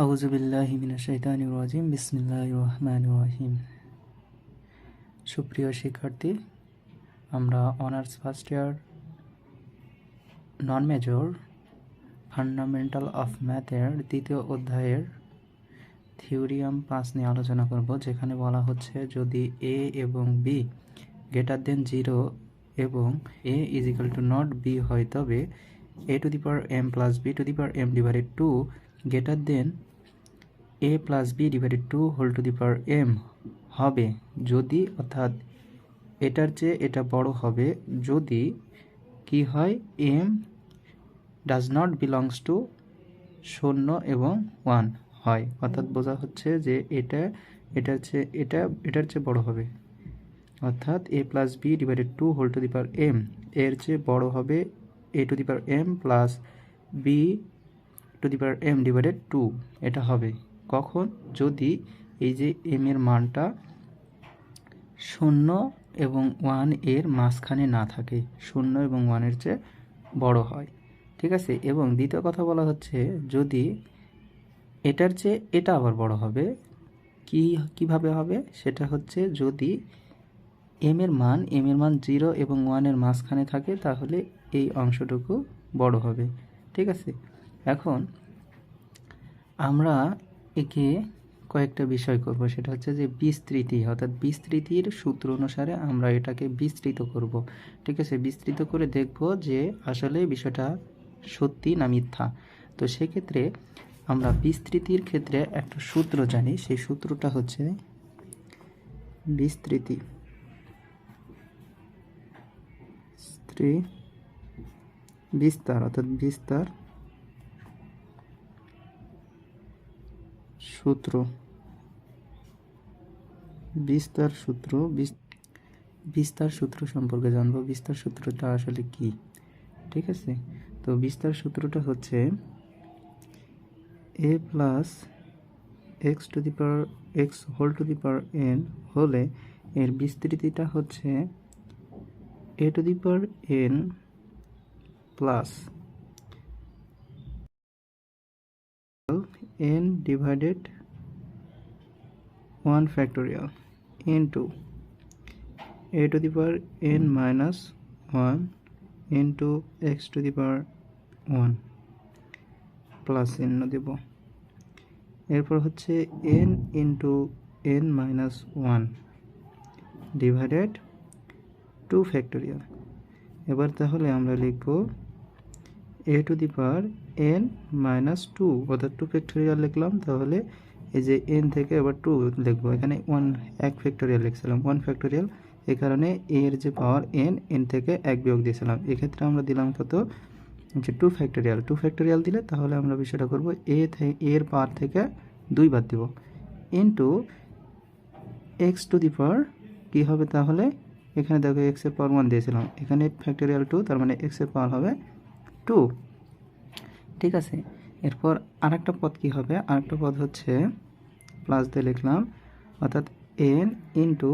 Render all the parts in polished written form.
আউযু বিল্লাহি মিনাশ শাইতানির রাজিম বিসমিল্লাহির রহমানির রহিম। সুপ্রিয় শিক্ষার্থী, আমরা honours first year non major fundamental of ম্যাথের দ্বিতীয় অধ্যায়ের থিওরিয়াম 5 নিয়ে আলোচনা করব, যেখানে বলা হচ্ছে যদি a এবং b গ্রেটার দেন 0 এবং a is equal to not b হয়, তবে a to the power m plus b to the power m divided 2 greater than a plus b divided 2 whole to the power m হবে যদি, অর্থাৎ এটার চেয়ে এটা বড় হবে যদি কি হয়, m does not belongs to 0 এবং 1 হয়। অর্থাৎ বোঝা হচ্ছে যে এটার চেয়ে বড় হবে, অর্থাৎ a plus b divided 2 whole to the power m এর চেয়ে বড় হবে a to the power m plus b to the power m divided 2। এটা হবে কখন? যদি এই যে m এর মানটা 0 এবং 1 এর মাঝখানে না থাকে, 0 এবং 1 এর চেয়ে বড় হয়। ঠিক আছে, এবং দ্বিতীয় কথা বলা হচ্ছে যদি এটার চেয়ে এটা আবার বড় হবে, কিভাবে হবে সেটা হচ্ছে যদি m এর মান 0 এবং 1 এর মাঝখানে থাকে, তাহলে এই অংশটুকু বড় হবে। ঠিক আছে, এখন আমরা একে কয়েকটা বিষয় করব, সেটা হচ্ছে যে বিস্তৃতি, অর্থাৎ বিস্তৃতির সূত্র অনুসারে আমরা এটাকে বিস্তৃত করব। ঠিক আছে, বিস্তৃত করে দেখব যে আসলে বিষয়টা সত্যি না মিথ্যা। তো সেক্ষেত্রে আমরা বিস্তৃতির ক্ষেত্রে একটা সূত্র জানি, সেই সূত্রটা হচ্ছে বিস্তৃতি বিস্তার, অর্থাৎ বিস্তার সূত্র। বিস্তার সূত্র সম্পর্কে জানবো, বিস্তার সূত্রটা আসলে কি। ঠিক আছে, তো বিস্তার সূত্রটা হচ্ছে a plus x to the power x whole to the power n হলে এর বিস্তৃতিটা হচ্ছে a to the power n plus n divided 1 factorial into a to the power n minus 1 into x to the power 1 plus চিহ্ন দেব। এরপর হচ্ছে n into n minus 1 divided 2 factorial. এবার তাহলে আমরা লিখব a to the power n minus 2, অর্থাৎ 2 factorial লিখলাম। তাহলে এই যে n থেকে এবার 2 লিখবো, এখানে 1 ফ্যাক্টোরিয়াল লিখছিলাম, 1 ফ্যাক্টোরিয়াল, এই কারণে এর যে পাওয়ার n থেকে 1 বিয়োগ দিয়েছিলাম। এক্ষেত্রে আমরা দিলাম কত, যে 2 ফ্যাক্টোরিয়াল দিলে তাহলে আমরা বিষয়টা করব এর পাওয়ার থেকে 2 বাদ দিব into x to the power কী হবে, তাহলে এখানে দেখো এক্স এর পাওয়ার 1 দিয়েছিলাম, এখানে ফ্যাক্টোরিয়াল 2, তার মানে এক্স এর পাওয়ার হবে 2। ঠিক আছে, এরপর আরেকটা পদ কি হবে, আরেকটা পদ হচ্ছে প্লাস দিয়ে লিখলাম, অর্থাৎ n into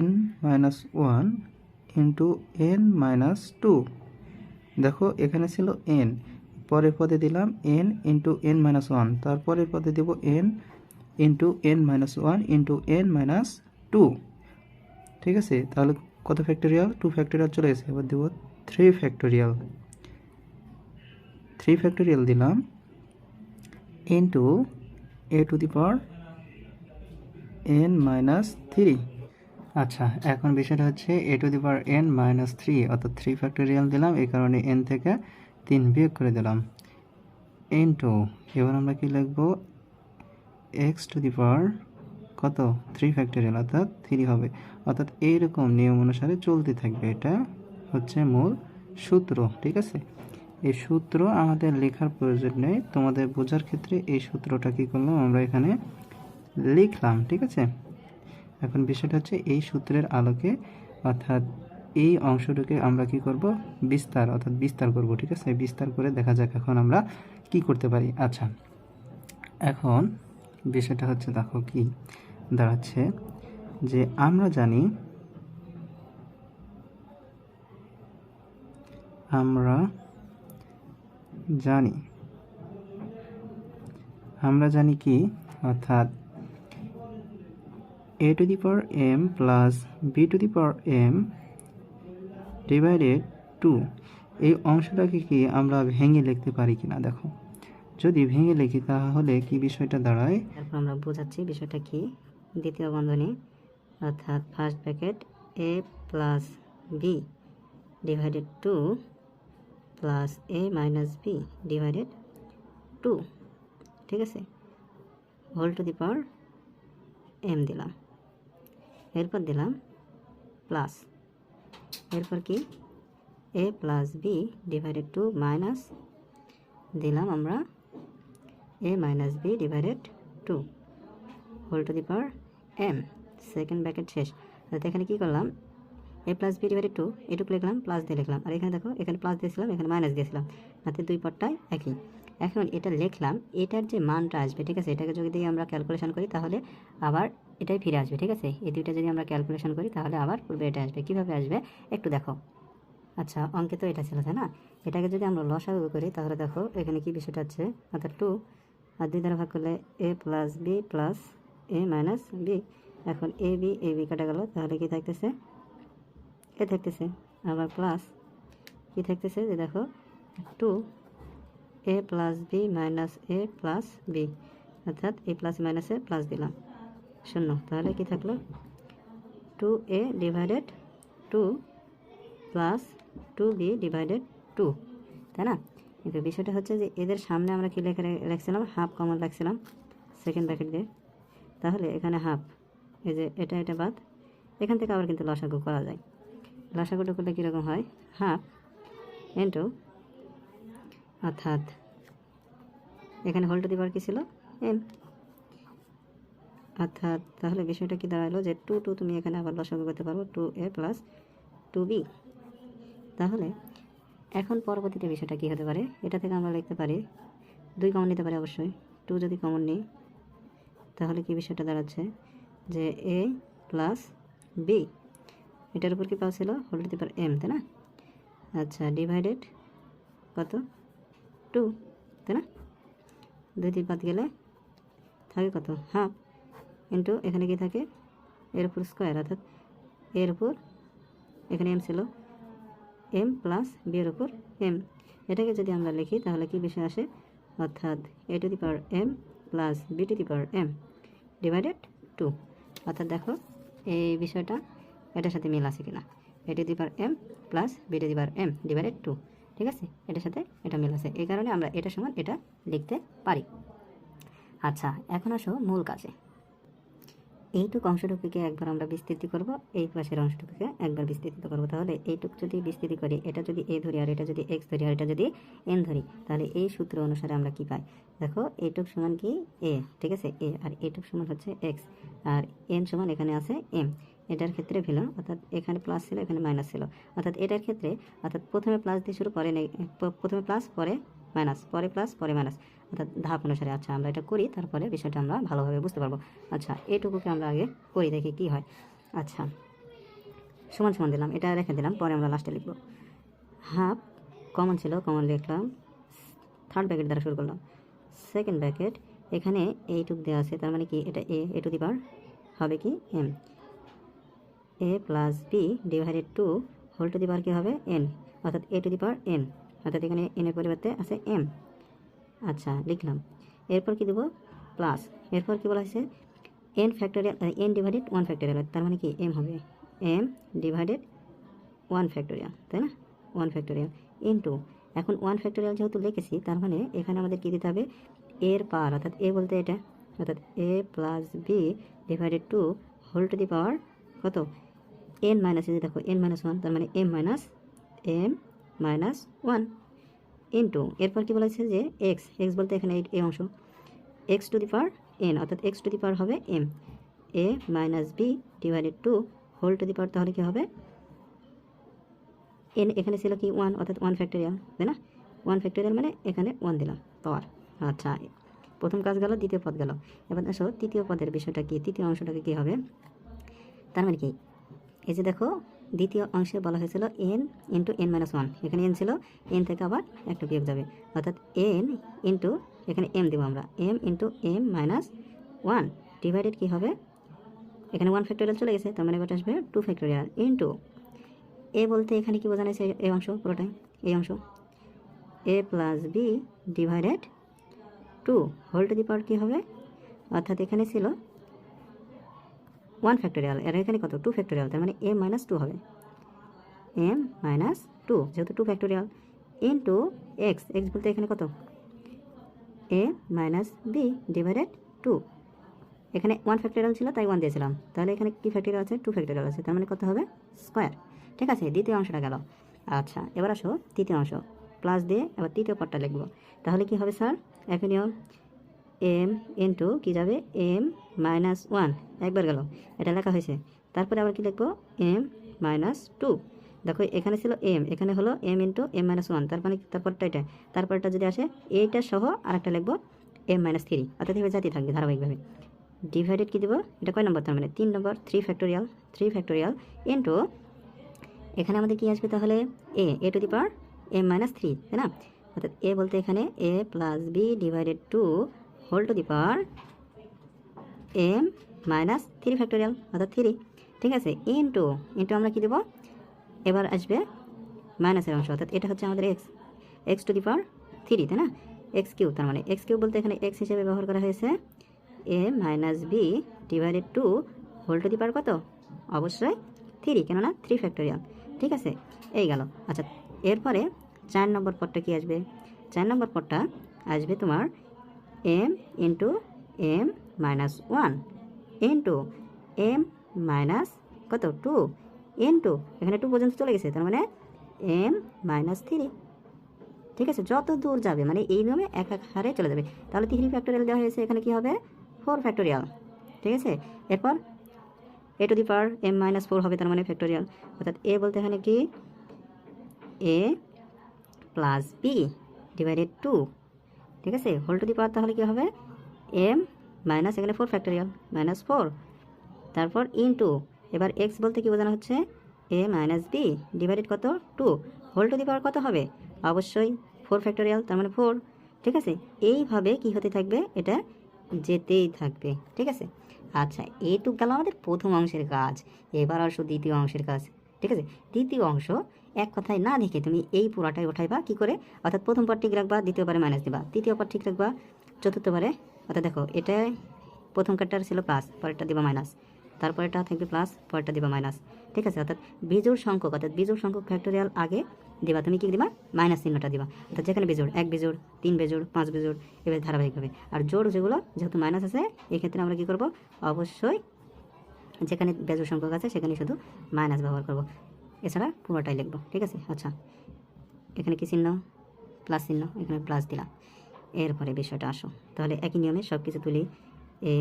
n minus 1 into n minus 2। দেখো এখানে ছিল n, পরের পদে দিলাম n ইন্টু n মাইনাস 1, তারপরের পদে দেব n into n minus 1 into n minus 2। ঠিক আছে, তাহলে কত ফ্যাক্টোরিয়াল, 2 ফ্যাক্টোরিয়াল চলে গেছে। এবার দেব 3 ফ্যাক্টোরিয়াল দিলাম into a to the power n minus 3। আচ্ছা, এখন বিষয়টা হচ্ছে a to the power n minus 3, অর্থাৎ 3 ফ্যাক্টোরিয়াল দিলাম, এই কারণে n থেকে 3 বিয়োগ করে দিলাম ইন্টু, এবার আমরা কি লিখব, x টু দি পাওয়ার কত, 3 ফ্যাক্টোরিয়াল, অর্থাৎ 3 হবে। অর্থাৎ এইরকম নিয়ম অনুসারে চলতে থাকবে, এটা হচ্ছে মূল সূত্র। ঠিক আছে, এই সূত্র আমাদের লেখার প্রয়োজন নেই, তোমাদের বোঝার ক্ষেত্রে এই সূত্রটা কি করলাম, আমরা এখানে লিখলাম। ঠিক আছে, এখন বিষয়টা হচ্ছে এই সূত্রের আলোকে, অর্থাৎ এই অংশটাকে আমরা কি করব, বিস্তার, অর্থাৎ বিস্তার করব। ঠিক আছে, বিস্তার করে দেখা যাক এখন আমরা কি করতে পারি। আচ্ছা, এখন বিষয়টা হচ্ছে দেখো কি দাঁড়াচ্ছে, যে আমরা জানি আমরা জানি কি, অর্থাৎ a to the power m plus b to the power m divided 2, এই অংশটাকে কি আমরা ভেঙে লিখতে পারি কিনা দেখো। যদি ভেঙে লিখি তাহলে কি বিষয়টা দাঁড়ায়, তারপর আমরা বোঝাচ্ছি বিষয়টা কি। দ্বিতীয় বন্ধনী অর্থাৎ first bracket a plus B divided 2 plus a minus B divided 2, ঠিক আছে, whole to the power m দিলাম, এরপর দিলাম প্লাস, এরপর কি a plus B divided 2 minus দিলাম আমরা a minus B divided 2 whole to the power m, second bracket শেষ। তাহলে এখানে কী করলাম, a প্লাস বি ডিভাইডেড 2 এটুকু লিখলাম, প্লাস দিয়ে লিখলাম, আর এখানে দেখো এখানে প্লাস দিয়েছিলাম, এখানে মাইনাস দিয়েছিলাম, তাতে দুই পদটাই একই। এখন এটা লিখলাম, এটার যে মানটা আসবে, ঠিক আছে, এটাকে যদি আমরা ক্যালকুলেশন করি তাহলে আবার এটাই ফিরে আসবে, ঠিক আছে। এই দুইটা যদি আমরা ক্যালকুলেশন করি তাহলে আবার পূর্বে এটা আসবে। কীভাবে আসবে একটু দেখো। আচ্ছা, অঙ্কে তো এটা ছিল, তাই না? এটাকে যদি আমরা লসাগু করি তাহলে দেখো এখানে কি বিষয়টা আছে, অর্থাৎ 2 আর 2 দ্বারা ভাগ করলে a plus b plus a minus b. এখন এ বি কাটা গেল, তাহলে কি থাকতেছে, এ থাকতেছে, আবার প্লাস কি থাকতেছে যে দেখো 2 a plus b minus a plus b, অর্থাৎ এ প্লাস মাইনাসে প্লাস দিলাম, শূন্য। তাহলে কি থাকলো 2a divided 2 plus 2b divided 2, তাই না? কিন্তু বিষয়টা হচ্ছে যে এদের সামনে আমরা কি লিখছিলাম, হাফ কমন রাখছিলাম সেকেন্ড ব্র্যাকেট দিয়ে, তাহলে এখানে হাফ, এই যে এটা বাদ, এখান থেকে আবার কিন্তু লসাগু করা যায়। লসাগুটা করলে কীরকম হয়, হাফ ইন্টু, অর্থাৎ এখানে হোল টু দি পাওয়ার কী ছিল, m, অর্থাৎ তাহলে বিষয়টা কি দাঁড়ালো যে 2 তুমি এখানে আবার লসাগু করতে পারবো 2a প্লাস 2b। তাহলে এখন পরবর্তীতে বিষয়টা কী হতে পারে, এটা থেকে আমরা লিখতে পারি 2 কমন নিতে পারি অবশ্যই, 2 যদি কমন নিই তাহলে কি বিষয়টা দাঁড়াচ্ছে যে a প্লাস বি, এটার উপর কি পাওয়া ছিল whole to the power m, তাই না? আচ্ছা, ডিভাইডেড কত 2, তাই না? 2 বাদ গেলে থাকে কত, হাফ ইন্টু এখানে কি থাকে এর উপর স্কোয়ার, অর্থাৎ এর উপর এখানে m ছিল, m প্লাস বি এর উপর m। এটাকে যদি আমরা লিখি তাহলে কি বিষয় আসে, অর্থাৎ a to the power m plus b to the power m divided 2। অর্থাৎ দেখো এই বিষয়টা এটার সাথে মিল আছে কিনা, a to the power m plus b to the power m divided 2, ঠিক আছে, এটার সাথে এটা মিল আছে, এই কারণে আমরা এটা সমান এটা লিখতে পারি। আচ্ছা, এখন আসো মূল কাজে। এইটুক অংশটুকুকে একবার আমরা বিস্তৃতি করব, এই পাশের অংশটুকুকে একবার বিস্তৃত করব। তাহলে এইটুক যদি বিস্তৃতি করি, এটা যদি a ধরি আর এটা যদি x ধরি আর এটা যদি n ধরি, তাহলে এই সূত্র অনুসারে আমরা কি পাই, দেখো এইটুক সমান কি a, ঠিক আছে, a, আর এইটুক সমান হচ্ছে x, আর n সমান এখানে আছে m। এটার ক্ষেত্রে ভিন্ন, অর্থাৎ এখানে প্লাস ছিল এখানে মাইনাস ছিল, অর্থাৎ এটার ক্ষেত্রে অর্থাৎ প্রথমে প্লাস দিয়ে শুরু, পরে প্রথমে প্লাস পরে মাইনাস, পরে প্লাস পরে মাইনাস, অর্থাৎ ধাপ অনুসারে। আচ্ছা, আমরা এটা করি, তারপরে বিষয়টা আমরা ভালোভাবে বুঝতে পারবো। আচ্ছা, এইটুকুকে আমরা আগে করি, দেখি কি হয়। আচ্ছা, সমান সমান দিলাম, এটা রেখে দিলাম, পরে আমরা লাস্টে লিখব। হাফ কমন ছিল, কমন লিখলাম, থার্ড ব্র্যাকেট দ্বারা শুরু করলাম, সেকেন্ড ব্র্যাকেট এখানে এইটুক দেওয়া আছে, তার মানে কি এটা a টু দি পাওয়ার হবে কি m, a plus B divided 2 whole to the power কী হবে n, অর্থাৎ a to the power n, অর্থাৎ এখানে n এর পরিবর্তে আছে m। আচ্ছা, লিখলাম, এরপর কি দেবো প্লাস, এরপর কি বলা হয়েছে n factorial, n divided 1 factorial, তার মানে কি m হবে m ডিভাইডেড 1 ফ্যাক্টোরিয়াল, তাই না, 1 ফ্যাক্টোরিয়াল ইন্টু, এখন 1 ফ্যাক্টোরিয়াল যেহেতু লিখেছি তার মানে এখানে আমাদের কী দিতে হবে, এর পাওয়ার, অর্থাৎ a বলতে এটা, অর্থাৎ a plus B divided 2 whole to the power কত n মাইনাস, এই যে দেখো n মাইনাস 1, তার মানে m মাইনাস 1 ইন্টু, এরপর কি বলা হয়েছে যে x বলতে এখানে এই অংশ, x to the power n, অর্থাৎ x টু দি পাওয়ার হবে m, a minus B divided 2 whole to the power, তাহলে কি হবে n, এখানে ছিল কি 1, অর্থাৎ 1 ফ্যাক্টোরিয়াল, তাই না, 1 ফ্যাক্টোরিয়াল মানে এখানে 1 দিলাম পাওয়ার। আচ্ছা, প্রথম কাজ গেল, দ্বিতীয় পদ গেল, এবার আসো তৃতীয় পদের বিষয়টা কি, তৃতীয় অংশটাকে কী হবে, তার মানে কি এই যে দেখো দ্বিতীয় অংশে বলা হয়েছিল n ইন্টু n মাইনাস 1, এখানে n ছিল, n থেকে আবার একটা বিয়োগ যাবে, অর্থাৎ n ইন্টু এখানে এম দেবো আমরা, M into M minus one divided কী হবে, এখানে 1 ফ্যাক্টোরিয়াল চলে গেছে, তার মানে এবার আসবে 2 ফ্যাক্টোরিয়াল ইন্টু এ বলতে এখানে কি বোঝানো হয়েছে, এই অংশ পুরোটাই, এই অংশ A plus B divided 2 whole to the power কী হবে, অর্থাৎ এখানে ছিল 1 ফ্যাক্টোরিয়াল, আর এখানে কত 2 ফ্যাক্টোরিয়াল, তার মানে এম মাইনাস 2 হবে, এম মাইনাস 2 যেহেতু 2 ফ্যাক্টোরিয়াল ইন্টু এক্স, এক্স বলতে এখানে কত এ মাইনাস বি ডিভাইডেড 2, এখানে 1 ফ্যাক্টোরিয়াল ছিল তাই 1 দিয়েছিলাম, তাহলে এখানে কি ফ্যাক্টোরিয়াল আছে 2 ফ্যাক্টোরিয়াল আছে, তার মানে কত হবে স্কোয়ার। ঠিক আছে, দ্বিতীয় অংশটা গেল। আচ্ছা এবার আসো তৃতীয় অংশ, প্লাস দিয়ে এবার তৃতীয় পার্টটা লিখবো, তাহলে কি হবে স্যার, এখন নিয়ম এম ইন্টু কী যাবে এম মাইনাস 1 একবার গেল, এটা লেখা হয়েছে, তারপরে আবার কি লিখবো এম মাইনাস 2, দেখো এখানে ছিল এম, এখানে হলো এম ইন্টু এম মাইনাস 1, তার মানে তারপরটা এটা, তারপরটা যদি আসে এইটা সহ আরেকটা লিখবো এম মাইনাস 3, অর্থাৎ এভাবে জাতি থাকবে ধারাবাহিকভাবে, ডিভাইডেড কী দেবো, এটা কয় নম্বর, তার মানে 3 নম্বর, 3 ফ্যাক্টোরিয়াল ইন্টু এখানে আমাদের কি আসবে তাহলে A to the power M minus 3, তাই না, অর্থাৎ এ বলতে এখানে A plus B divided 2 whole to the power M minus 3 factorial অর্থাৎ 3, ঠিক আছে, ইন্টু আমরা কি দেবো, এবার আসবে মাইনাসের অংশ, অর্থাৎ এটা হচ্ছে আমাদের এক্স, এক্স টু দি পাওয়ার 3, তাই না, এক্স কিউ, তার মানে এক্স কিউ বলতে এখানে এক্স হিসেবে ব্যবহার করা হয়েছে A minus B divided 2 whole to the power কত, অবশ্যই 3, কেননা 3 ফ্যাক্টোরিয়াল, ঠিক আছে, এই গেল। আচ্ছা এরপরে 4 নম্বর পদটা কি আসবে, 4 নম্বর পদটা আসবে তোমার m into M minus 1 into M minus কত 2 ইন্টু এখানে 2 পর্যন্ত চলে গেছে, তার মানে এম মাইনাস 3, ঠিক আছে, যত দূর যাবে মানে এই নিয়মে এক এক হারে চলে যাবে, তাহলে 3 ফ্যাক্টোরিয়াল দেওয়া হয়েছে, এখানে কি হবে 4 ফ্যাক্টোরিয়াল, ঠিক আছে, এরপর a to the power M minus 4 হবে, তার মানে ফ্যাক্টোরিয়াল, অর্থাৎ এ বলতে এখানে কি এ প্লাস বি ডিভাইডেড 2, ঠিক আছে, হোল টু দি পাওয়ার তাহলে কী হবে এম মাইনাস এখানে 4 ফ্যাক্টোরিয়াল মাইনাস 4, তারপর ইন্টু এবার এক্স বলতে কি বোঝানো হচ্ছে এ মাইনাস বি ডিভাইডেড কত 2 হোল টু দি পাওয়ার কত হবে, অবশ্যই 4 ফ্যাক্টোরিয়াল, তার মানে 4, ঠিক আছে, এইভাবে কি হতে থাকবে, এটা যেতেই থাকবে, ঠিক আছে। আচ্ছা এইটুক গেল আমাদের প্রথম অংশের কাজ, এবার আসো দ্বিতীয় অংশের কাজ, ঠিক আছে, দ্বিতীয় অংশ এক কথায় না দেখে তুমি এই পুরাটাই উঠাইবা কি করে, অর্থাৎ প্রথম পার্ট ঠিক রাখবা, দ্বিতীয়বারে মাইনাস দিবা, তৃতীয় পার্ট ঠিক রাখবা, চতুর্থবারে, অর্থাৎ দেখো এটা প্রথম কার্ডটার ছিল প্লাস, পরেরটা দিবা মাইনাস, তারপরেটা থাকবে প্লাস, পরেরটা দিবা মাইনাস, ঠিক আছে, অর্থাৎ বিজোড় সংখ্যক, অর্থাৎ বিজোড় সংখ্যক ফ্যাক্টোরিয়াল আগে দিবা, তুমি কি দিবা মাইনাস চিহ্নটা দিবা, অর্থাৎ যেখানে বিজোড় 1 বিজোড় 3 বিজোড় 5 বিজোড় এভাবে ধারাবাহিকভাবে, আর জোড় যেগুলো যেহেতু মাইনাস আছে এক্ষেত্রে আমরা কি করব, অবশ্যই যেখানে বেজোড় সংখ্যক আছে সেখানে শুধু মাইনাস ব্যবহার করব, এছাড়া পুরোটাই লিখবো, ঠিক আছে। আচ্ছা এখানে কি চিহ্ন, প্লাস চিহ্ন, এখানে প্লাস দিলাম, এরপরে বিষয়টা আসো, তাহলে একই নিয়মে সব কিছু তুলি, a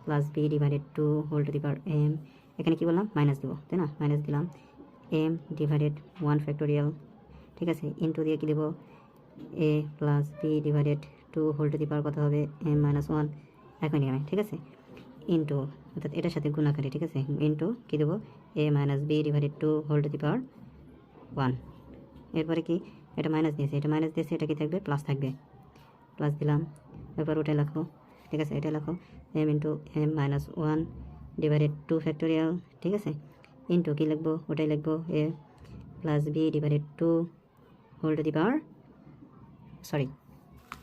plus B divided 2 whole to the power m, এখানে কি বললাম মাইনাস দিব, তাই না, মাইনাস দিলাম, এম ডিভাইডেড 1 ফ্যাক্টোরিয়াল, ঠিক আছে, ইন্টু দিয়ে কি দেবো a plus B divided 2 whole to the power কত হবে এম মাইনাস 1, একই নিয়মে, ঠিক আছে, ইন্টু অর্থাৎ এটার সাথে গুণাকারী, ঠিক আছে, ইন্টু কী দেবো a minus B divided 2 whole to the power 1, এরপরে কি এটা মাইনাস দিয়েছে, এটা মাইনাস দিয়েছে, এটা কি থাকবে প্লাস থাকবে, প্লাস দিলাম, এরপর ওটাই লেখো, ঠিক আছে, এটা লেখো m into M minus 1 divided 2 factorial, ঠিক আছে, ইন্টু কী লিখবো ওটাই লিখবো a plus B divided 2 whole to the power, sorry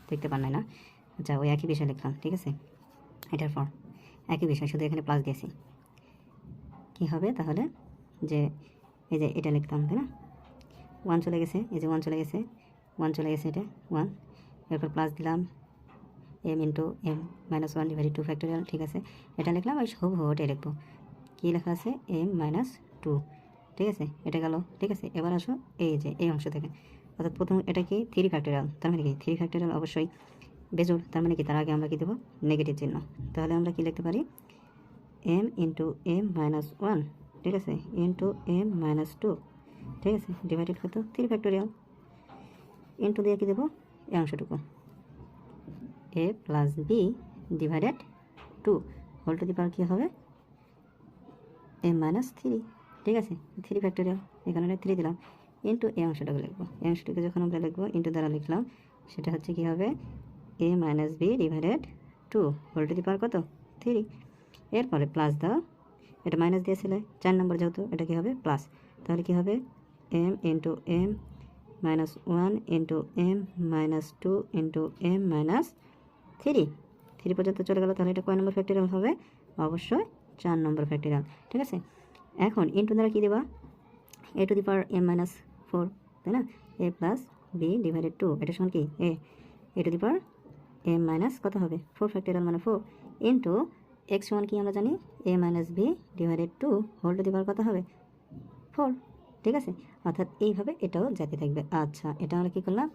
দেখতে পার না, আচ্ছা ওই একই বিষয় লিখলাম, ঠিক আছে, এটার পর একই বিষয় শুধু এখানে প্লাস দিয়েছি, কী হবে তাহলে যে এই যে এটা লিখতাম, তাই না, 1 চলে গেছে, এই যে 1 চলে গেছে, 1 চলে গেছে, এটা 1, এরপর প্লাস দিলাম m into M minus 1 divided 2 factorial, ঠিক আছে, এটা লিখলাম, ওই সব ওটাই লিখবো, কী লেখা আছে এম মাইনাস 2, ঠিক আছে, এটা গেল, ঠিক আছে, এবার আসো এই যে এই অংশ থেকে, অর্থাৎ প্রথম এটা কি 3 ফ্যাক্টোরিয়াল, তার মানে কি 3 ফ্যাক্টোরিয়াল অবশ্যই বেজোড়, তার মানে কি তার আগে আমরা কী দেবো নেগেটিভ চিহ্ন, তাহলে আমরা কী লিখতে পারি এম ইন্টু এম মাইনাস 1, ঠিক আছে, ইন্টু এম মাইনাস 2, ঠিক আছে, ডিভাইডেড কত 3 ফ্যাক্টোরিয়াল, ইন্টু দিয়ে কী দেবো এই অংশটুকু a plus B divided 2 whole to the power কী হবে এম মাইনাস 3, ঠিক আছে, 3 ফ্যাক্টোরিয়াল, এখানে 3 দিলাম, ইন্টু এই অংশটাকে লিখবো, এই অংশটাকে যখন আমরা লিখবো ইন্টু দ্বারা লিখলাম সেটা হচ্ছে কী হবে a minus B divided 2 whole to the power কত 3। এরপরে প্লাস দাও, এটা মাইনাস দিয়েছিলে 4 নম্বর যেহেতু এটা কী হবে প্লাস, তাহলে কী হবে m into M minus 1 into M minus 2 into M minus 3 পর্যন্ত চলে গেল। তাহলে এটা কয় নম্বর ফ্যাক্টরিয়াল হবে? অবশ্যই 4 নম্বর ফ্যাক্টরিয়াল। ঠিক আছে, এখন ইন্টু দ্বারা কী দেবা a to the power M minus 4, তাই না? এ প্লাস বি ডিভাইডেড 2, এটা সমান কি a to the power M minus কত হবে 4 ফ্যাক্টরিয়াল মানে 4 ইন্টু এক্স সমান কি আমরা জানি a minus B divided 2 whole to the power কত হবে 4। ঠিক আছে, অর্থাৎ এইভাবে এটাও যেতে থাকবে। আচ্ছা, এটা আমরা কী করলাম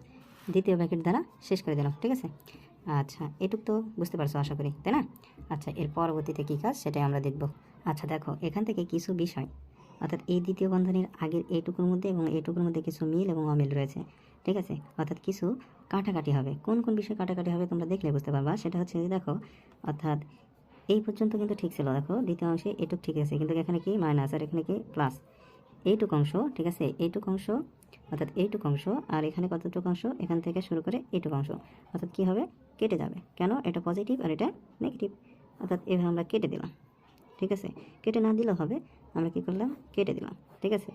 দ্বিতীয় ব্র্যাকেট দ্বারা শেষ করে দিলাম। ঠিক আছে, আচ্ছা এটুক তো বুঝতে পারছো আশা করি, তাই না? আচ্ছা, এর পরবর্তীতে কী কাজ সেটাই আমরা দেখব। আচ্ছা দেখো, এখান থেকে কিছু বিষয় অর্থাৎ এই দ্বিতীয় বন্ধনীর আগের এইটুকুর মধ্যে এবং এইটুকুর মধ্যে কিছু মিল এবং অমিল রয়েছে। ঠিক আছে, অর্থাৎ কিছু কাটাকাটি হবে। কোন কোন বিষয় কাটাকাটি হবে তোমরা দেখলে বুঝতে পারবা। সেটা হচ্ছে যে দেখো, অর্থাৎ এই পর্যন্ত কিন্তু ঠিক ছিল, দেখো দ্বিতীয় অংশে এইটুক ঠিক আছে, কিন্তু এখানে কি মাইনাস আর এখানে কি প্লাস। এইটুক অংশ ঠিক আছে, এইটুক অংশ অর্থাৎ এইটুক অংশ আর এখানে কতটুক অংশ এখান থেকে শুরু করে এইটুক অংশ অর্থাৎ কী হবে কেটে যাবে। কেন? এটা পজিটিভ আর এটা নেগেটিভ, অর্থাৎ এভাবে আমরা কেটে দিলাম। ঠিক আছে, কেটে না দিলেও হবে, আমরা কী করলাম কেটে দিলাম। ঠিক আছে,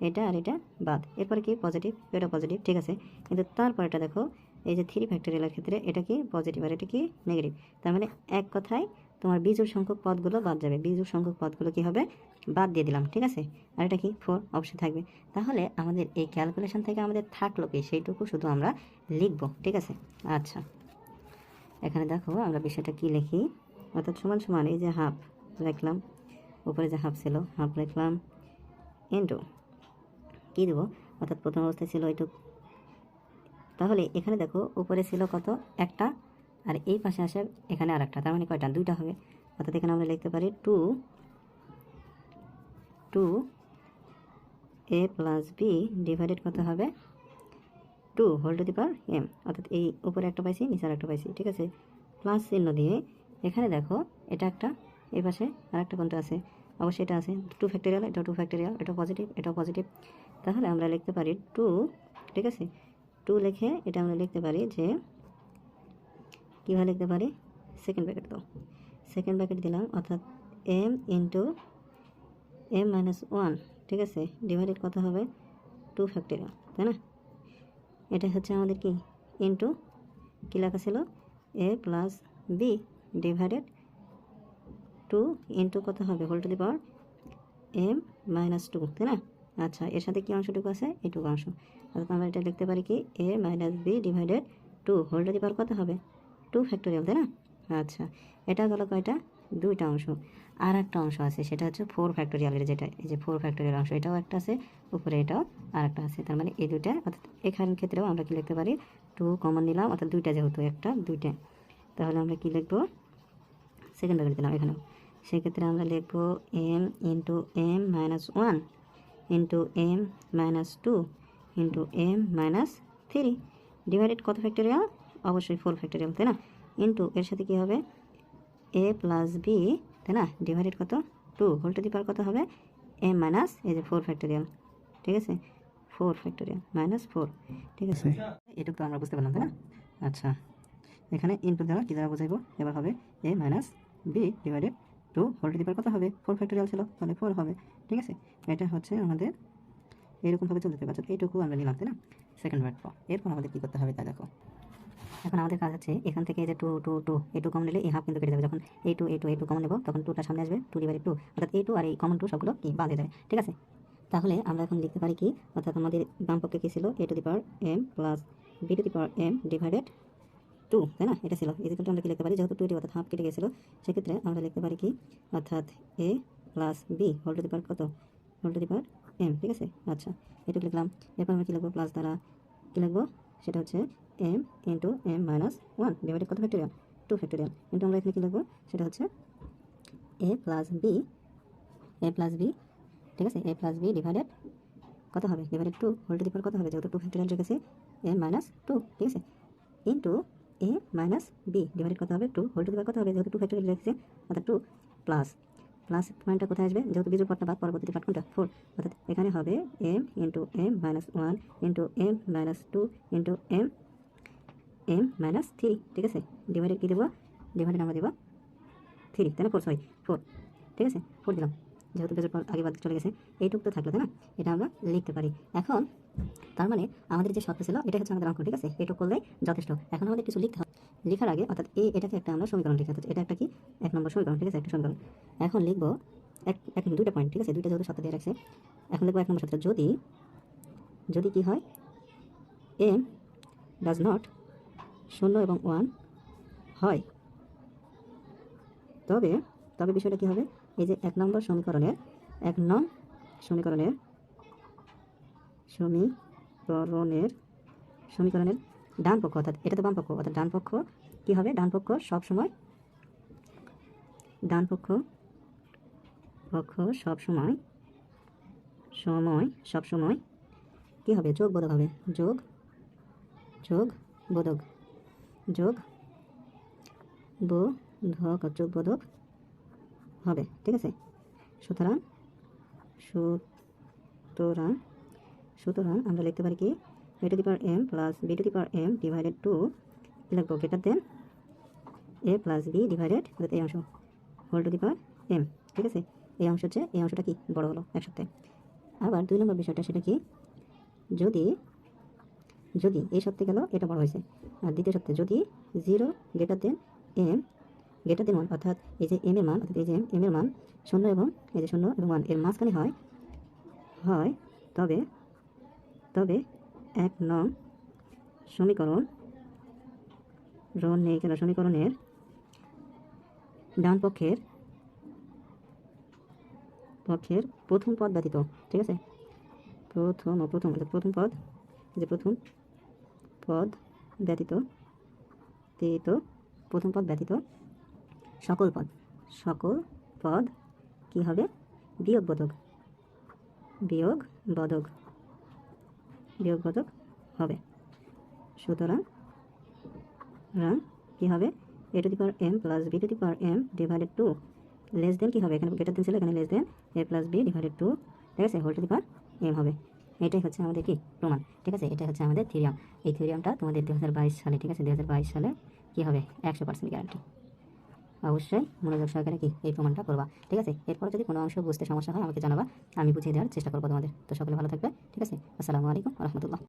এটা আর এটা বাদ। এরপরে কি পজিটিভ, এটা পজিটিভ। ঠিক আছে, কিন্তু তারপরটা দেখো এই যে 3 ফ্যাক্টরিয়ালের ক্ষেত্রে এটা কি পজিটিভ আর এটা কি নেগেটিভ। তার মানে এক কথায় তোমার বিজোড় সংখ্যক পদগুলো বাদ যাবে। বিজোড় সংখ্যক পদগুলো কি হবে বাদ দিয়ে দিলাম। ঠিক আছে, আর এটা কি 4 অবশ্যই থাকবে। তাহলে আমাদের এই ক্যালকুলেশন থেকে আমাদের থাকলো কি সেইটুকু শুধু আমরা লিখব। ঠিক আছে, আচ্ছা এখানে দেখো আমরা বিষয়টা কি লিখি, অর্থাৎ সমান সমান এই যে হাফ লিখলাম, উপরে যে হাফ ছিল হাফ লিখলাম ইন্টু কী দেবো, অর্থাৎ প্রথম অবস্থায় ছিল এইটুক। তাহলে এখানে দেখো উপরে ছিল কত একটা, আর এই পাশে আসে এখানে আর একটা, তার মানে কয়টা দুইটা হবে। অর্থাৎ এখানে আমরা লিখতে পারি 2 এ প্লাস বি ডিভাইডেড কত হবে 2 whole to the power m, অর্থাৎ এই উপরে একটা পাইছি নিচে আর একটা পাইছি। ঠিক আছে, প্লাস চিহ্ন দিয়ে এখানে দেখো এটা একটা, এই পাশে আর একটা কোনটা আছে, অবশ্যই এটা আছে 2 ফ্যাক্টরিয়াল, এটা 2 ফ্যাক্টরিয়াল, এটা পজিটিভ এটাও পজিটিভ। তাহলে আমরা লিখতে পারি 2, ঠিক আছে 2 লিখে এটা আমরা লিখতে পারি যে কীভাবে লিখতে পারি, সেকেন্ড ব্র্যাকেট দাও, সেকেন্ড ব্র্যাকেট দিলাম, অর্থাৎ এম ইন্টু এম মাইনাস 1, ঠিক আছে ডিভাইডেড কত হবে 2 ফ্যাক্টরিয়াল, তাই না? এটা হচ্ছে আমাদের কি ইন্টু কী লেখা ছিল a plus B divided 2 into কত হবে whole to the power M minus 2, তাই না? আচ্ছা, এর সাথে কি অংশটুকু আছে এইটুকু অংশ, অর্থাৎ আমরা এটা লিখতে পারি কি a minus B divided 2 whole to the power কত হবে 2 ফ্যাক্টরিয়াল, তাই না? আচ্ছা, এটা গেল কয়টা দুইটা অংশ। আর একটা অংশ আছে সেটা হচ্ছে 4 ফ্যাক্টরিয়ালের, যেটা এই যে 4 ফ্যাক্টরিয়াল অংশ, এটাও একটা আছে উপরে, এটাও আর একটা আছে। তার মানে এই দুইটা, অর্থাৎ এখানের ক্ষেত্রেও আমরা কি লিখতে পারি 2 কমন নিলাম, অর্থাৎ দুইটা যেহেতু একটা দুইটা, তাহলে আমরা কি লিখবো সেকেন্ড ব্র্যাকেট দিলাম এখানেও। সেক্ষেত্রে আমরা লিখবো m into M minus 1 into M minus 2 into M minus 3 divided কত ফ্যাক্টরিয়াল, অবশ্যই 4 ফ্যাক্টরিয়াল, তাই না? ইন্টু এর সাথে কী হবে এ প্লাস বি, তাই না ডিভাইডেড কত 2 হোল টু দি পাওয়ার কত হবে এম মাইনাস এই যে 4 ফ্যাক্টরিয়াল, ঠিক আছে 4 ফ্যাক্টরিয়াল মাইনাস 4। ঠিক আছে, এটুকু তো আমরা বুঝতে পারলাম, তাই না? আচ্ছা, এখানে ইনটু দ্বারা কী দ্বারা বোঝাইবো, এবার হবে a minus B divided 2 whole to the power কত হবে 4 ফ্যাক্টরিয়াল ছিল, তাহলে 4 হবে। ঠিক আছে, এটা হচ্ছে আমাদের এরকমভাবে চলতে থাকবে। এইটুকু আমরা নিলাম, তাই না? সেকেন্ড ওয়ার্ড পর এরপর আমাদের কী করতে হবে তা দেখো। এখন আমাদের কাজ হচ্ছে এখান থেকে যে 2 এই 2 কমন নিলে এই হাফ কিন্তু কেটে যাবে। যখন এই 2 কমন নেব তখন 2টা সামনে আসবে, 2 ডিভাইডেড 2, অর্থাৎ এই 2 আর এই কমন 2 সবগুলো কি বাদ হয়ে যাবে। ঠিক আছে, তাহলে আমরা এখন লিখতে পারি কি, অর্থাৎ আমাদের বাম পক্ষে কী ছিল a to the power m plus b to the power m divided 2, তাই না? এটা ছিল ইজিক্যাল টু আমরা কি লিখতে পারি, যেহেতু 2 অর্থাৎ হাফ কেটে গেছিলো, সেক্ষেত্রে আমরা লিখতে পারি কি, অর্থাৎ a plus b whole to the power কত whole to the power m. ঠিক আছে, আচ্ছা এটুকু লিখলাম। এরপর আমরা কী লিখবো প্লাস দ্বারা কী লিখবো, সেটা হচ্ছে m into M minus 1 divided কত ফ্যাক্টরিয়াল 2 ফ্যাক্টরিয়াল। কিন্তু আমরা এখানে কী লিখবো, সেটা হচ্ছে এ প্লাস বি ঠিক আছে এ প্লাস বি ডিভাইডেড কত হবে divided 2 whole to the power কত হবে, যেহেতু 2 ফ্যাক্টরিয়াল রেখেছি এম মাইনাস 2, ঠিক আছে ইন্টু এ মাইনাস বি ডিভাইডেড কত হবে 2 হোল টু দি পাওয়ার কত হবে, যেহেতু 2 ফ্যাক্টরিয়াল রেখেছি অর্থাৎ 2 প্লাস পয়েন্টটা কোথায় আসবে, যেহেতু বিজোড় পদটা বাদ পরবর্তীতে পার্ট কোনটা 4, অর্থাৎ এখানে হবে m into M minus 1 into M minus 2 into m m minus three, ঠিক আছে, ডিভাইডেড কী দেবো, ডিভাইডেড আমরা দেবো থ্রি, তাই না, ফোর, ঠিক আছে, ফোর দিলাম, যেহেতু বেজের পর আগে বাদ চলে গেছে, এইটুকু তো থাকলো, তাই না, এটা আমরা লিখতে পারি। এখন তার মানে আমাদের যে শর্ত ছিল এটা হচ্ছে আমাদের অঙ্ক, ঠিক আছে, এটুকু করলেই যথেষ্ট। এখন আমাদের কিছু লিখতে হবে, লেখার আগে অর্থাৎ এটাকে একটা আমরা সমীকরণ লিখতে হবে, এটা একটা কি 1 নম্বর সমীকরণ, ঠিক আছে, একটা সমীকরণ। এখন লিখবো এখন দুইটা পয়েন্ট, ঠিক আছে, দুইটা যেহেতু শর্ত দিয়ে রাখছে, এখন লিখবো 1 নম্বর শর্ত, যদি কি হয় এম ডাজ নট 0 এবং 1 হয়, তবে বিষয়টা কী হবে, এই যে 1 নম্বর সমীকরণের সমীকরণের ডান পক্ষ, অর্থাৎ এটা তো বাম পক্ষ, অর্থাৎ ডান পক্ষ কী হবে, ডান পক্ষ সবসময় কী হবে, যোগ বোধক হবে, যোগ বোধক হবে, ঠিক আছে। সুতরাং আমরা লিখতে পারি কি, a to the power m plus b to the power m divided 2 লিখবো greater than a plus b divided এই অংশ whole to the power m, ঠিক আছে। এই অংশটা কি বড় হলো একসাথে। আবার 2 নম্বর বিষয়টা সেটা কি, যদি এই সত্যি গেল এটা বড় হয়েছে, আর দ্বিতীয় সত্যি যদি 0 greater than m greater than 1, অর্থাৎ এই যে m এর মান, অর্থাৎ এই যে m এর মান 0 এবং এই যে 0 এবং 1 এর মাঝখানে হয়, তবে 1 নং সমীকরণের ডান পক্ষের প্রথম পদ ব্যতীত, ঠিক আছে, প্রথম পদ ব্যতীত সকল পদ কি হবে, বিয়োগ বোধক হবে। সুতরাং কি হবে, a to the power m plus b to the power m divided 2 less than কি হবে, এখানে গ্রেটার দেন ছিল, এখানে less than a plus b divided 2, ঠিক আছে, whole to the power m হবে। এটাই হচ্ছে আমাদের কি প্রমাণ, ঠিক আছে, এটা হচ্ছে আমাদের থিওরিয়াম। এই থিওরিয়ামটা তোমাদের 2022 সালে, ঠিক আছে, 2022 সালে কি হবে 100% গ্যারান্টি। অবশ্যই মনোযোগ সহকারে কি এই প্রমাণটা করবা, ঠিক আছে। এরপর যদি কোনো অংশ বুঝতে সমস্যা হয় আমাকে জানাবা, আমি বুঝিয়ে দেওয়ার চেষ্টা করবো তোমাদের। তো সকলে ভালো থাকবে, ঠিক আছে। আসসালামু আলাইকুম ওয়া রাহমাতুল্লাহ।